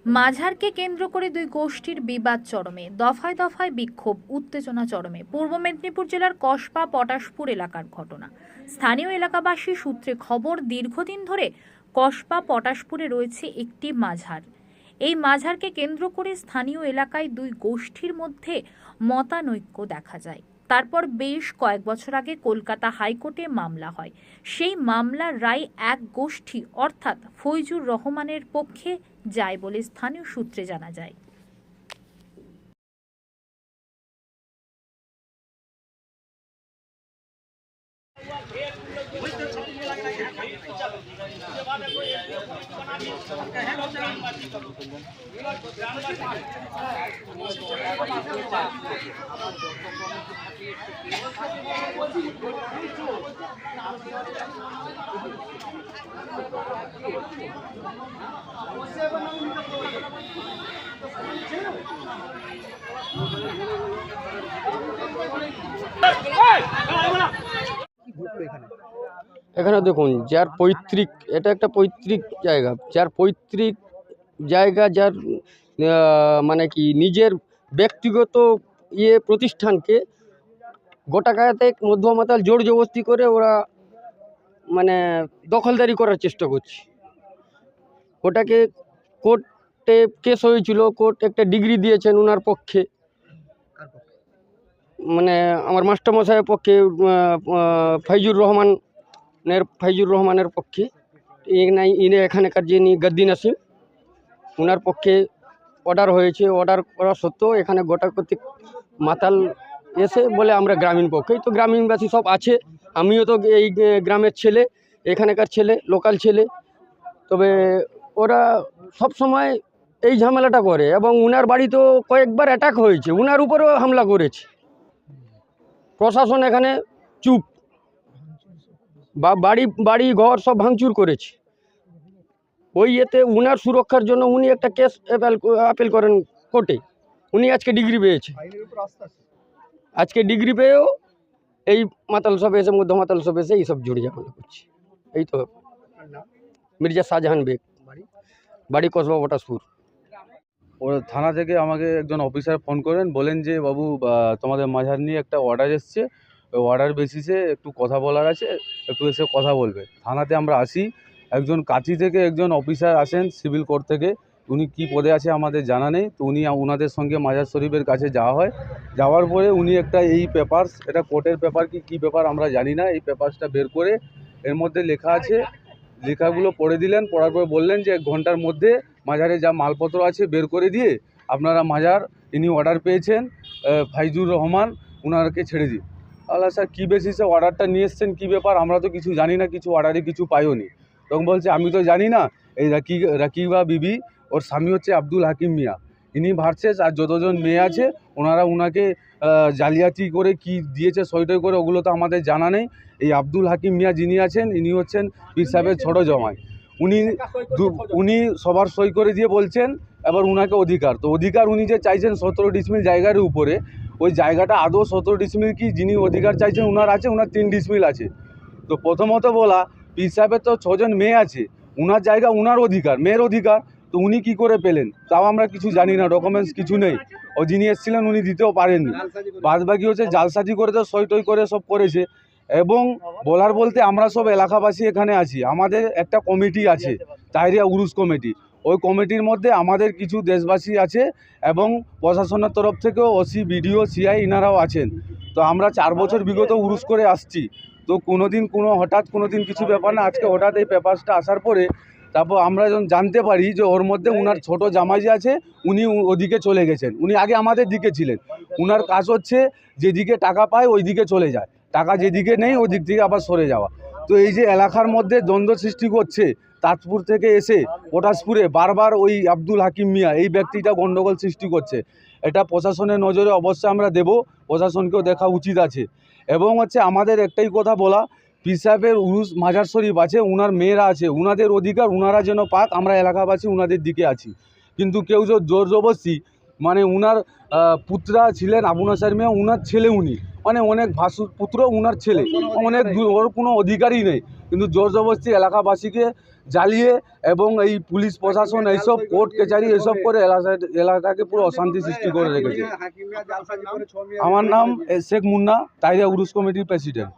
মাঝারকে কেন্দ্র করে দুই গোষ্ঠীর বিবাদ চরমে, দফায় দফায় বিক্ষোভ, উত্তেজনা চরমে। পূর্ব মেদিনীপুর জেলার কসবা পটাশপুর এলাকার ঘটনা। স্থানীয় এলাকাবাসী সূত্রে খবর, দীর্ঘদিন ধরে কসবা পটাশপুরে রয়েছে একটি মাঝার। এই মাঝারকে কেন্দ্র করে স্থানীয় এলাকায় দুই গোষ্ঠীর মধ্যে মতানৈক্য দেখা যায়। তারপর বেশ কয়েক বছর আগে কলকাতা হাইকোর্টে মামলা হয়। সেই মামলার রায় এক গোষ্ঠী অর্থাৎ ফৈজুর রহমানের পক্ষে যায় বলে স্থানীয় সূত্রে জানা যায়। এখানে দেখুন, যার পৈতৃক, এটা একটা পৈতৃক জায়গা, যার পৈতৃক জায়গা, যার মানে কি নিজের ব্যক্তিগত প্রতিষ্ঠানকে গোটাকায়াতে মধ্যমা মাতাল জোর জবরদস্তি করে ওরা মানে দখলদারি করার চেষ্টা করছে। ওটাকে কোর্টে কেস হয়েছিল, কোর্ট একটা ডিগ্রি দিয়েছেন ওনার পক্ষে, মানে আমার মাস্টারমশাইয়ের পক্ষে, ফাইজুর রহমানের পক্ষে। ইনি এখানকার যিনি গদ্দি নাসিম, ওনার পক্ষে অর্ডার হয়েছে। অর্ডার করা সত্ত্বেও এখানে গোটা কর্তৃক মাতাল এসে বলে আমরা গ্রামীণ পক্ষেই, তো গ্রামীণবাসী সব আছে, আমিও তো এই গ্রামের ছেলে, এখানকার ছেলে, লোকাল ছেলে। তবে ওরা সব সময় এই ঝামেলাটা করে এবং উনার বাড়িতেও কয়েকবার অ্যাটাক হয়েছে, উনার উপরেও হামলা করেছে। প্রশাসন এখানে চুপ, বা বাড়ি ঘর সব ভাঙচুর করেছে। ওই এতে উনার সুরক্ষার জন্য উনি একটা কেস আপিল করেন কোর্টে। উনি আজকে ডিগ্রি পেয়েছে, আজকে ডিগ্রি পেয়েও এই মাতাল সব এসে, মধ্য মাতাল সব এসে এইসব জুড়ে ঝামেলা করছে। এই তো মির্জা শাহজাহান বেগ, বাড়ি কসবা পটাশপুর। ও থানা থেকে আমাকে একজন অফিসার ফোন করেন, বলেন যে বাবু তোমাদের মাঝার নিয়ে একটা অর্ডার এসছে, ওই অর্ডার বেসিসে একটু কথা বলার আছে, একটু এসে কথা বলবে। থানাতে আমরা আসি, একজন কাঁথি থেকে একজন অফিসার আসেন সিভিল কোর্ট থেকে, উনি কী পদে আছে আমাদের জানা নেই। তো উনি ওনাদের সঙ্গে মাজার শরীফের কাছে যাওয়া হয়। যাওয়ার পরে উনি একটা এই পেপারস, এটা কোর্টের পেপার কি পেপার আমরা জানি না, এই পেপারসটা বের করে এর মধ্যে লেখা আছে, লেখাগুলো পড়ে দিলেন। পড়ার পরে বললেন যে 1 ঘন্টার মধ্যে মাজারে যা মালপত্র আছে বের করে দিয়ে আপনারা মাজার, ইনি অর্ডার পেয়েছেন ফাইজুর রহমান, ওনাকে ছেড়ে দিন। তাহলে স্যার কী বেসিসে অর্ডারটা নিয়ে এসছেন, কী ব্যাপার, আমরা তো কিছু জানি না, কিছু অর্ডারে কিছু পাইওনি। তখন বলছে আমি তো জানি না, এই রাকিবা বিবি, ওর স্বামী হচ্ছে আব্দুল হাকিম মিয়া, ইনি ভার্সেস আর যতজন মেয়ে আছে ওনারা ওনাকে জালিয়াতি করে কি দিয়েছে সইটই করে, ওগুলো তো আমাদের জানা নেই। এই আব্দুল হাকিম মিয়া যিনি আছেন, ইনি হচ্ছেন পীর সাহেবের ছোটো জামাই। উনি সবার সই করে দিয়ে বলছেন এবার উনাকে অধিকার, তো অধিকার উনি যে চাইছেন 17 ডিসমিল জায়গার উপরে, ওই জায়গাটা আদৌ 17 ডিসমিল কি, যিনি অধিকার চাইছেন উনার আছে, উনার 3 ডিসমিল আছে। তো প্রথমত বলা, পীর সাহেবের তো 6 জন মেয়ে আছে, উনার জায়গা উনার অধিকার, মেয়ের অধিকার, তো উনি কি করে পেলেন তাও আমরা কিছু জানি না, ডকুমেন্টস কিছু নেই। ও যিনি এসেছিলেন উনি দিতেও পারেননি। বাদবাকি হচ্ছে জালসাজি করে তো সই টই করে সব করেছে। এবং বলার বলতে আমরা সব এলাকাবাসী এখানে আছি, আমাদের একটা কমিটি আছে, তাইরিয়া উরুস কমিটি। ওই কমিটির মধ্যে আমাদের কিছু দেশবাসী আছে এবং প্রশাসনের তরফ থেকেও ওসি, বিডিও, সিআই ইনারাও আছেন। তো আমরা 4 বছর বিগত উরুস করে আসছি, তো হঠাৎ কোনো দিন কিছু ব্যাপার না, আজকে হঠাৎ এই পেপারসটা আসার পরে তারপর আমরা যখন জানতে পারি যে ওর মধ্যে উনার ছোট জামাই যে আছে উনি ওদিকে চলে গেছেন। উনি আগে আমাদের দিকে ছিলেন, উনার কাজ হচ্ছে যেদিকে টাকা পায় ওই দিকে চলে যায়, টাকা যেদিকে নেই ওই দিক থেকে আবার সরে যাওয়া। তো এই যে এলাকার মধ্যে দ্বন্দ্ব সৃষ্টি করছে, তাজপুর থেকে এসে পটাশপুরে বারবার ওই আব্দুল হাকিম মিয়া এই ব্যক্তিটা গণ্ডগোল সৃষ্টি করছে, এটা প্রশাসনের নজরে অবশ্যই আমরা দেব, প্রশাসনকেও দেখা উচিত আছে। এবং হচ্ছে আমাদের একটাই কথা বলা, পীর সাহেবের উরুস মাজার শরীফ আছে, উনার মেয়েরা আছে, উনাদের অধিকার উনারা যেন পাক, আমরা এলাকাবাসী উনাদের দিকে আছি। কিন্তু কেউ যে জোর জবরদস্তি, মানে উনার পুত্রা ছিলেন আবু নাসার মিয়া, উনার ছেলে উনি, মানে অনেক পুত্র উনার ছেলে, অনেক ওর কোনো অধিকারই নেই, কিন্তু জোর জবরদস্তি এলাকাবাসীকে জ্বালিয়ে এবং এই পুলিশ প্রশাসন এইসব কোর্ট কাছারি এইসব করে এলাকাকে পুরো অশান্তি সৃষ্টি করে রেখেছে। আমার নাম শেখ মুন্না, তাইরা উরুস কমিটির প্রেসিডেন্ট।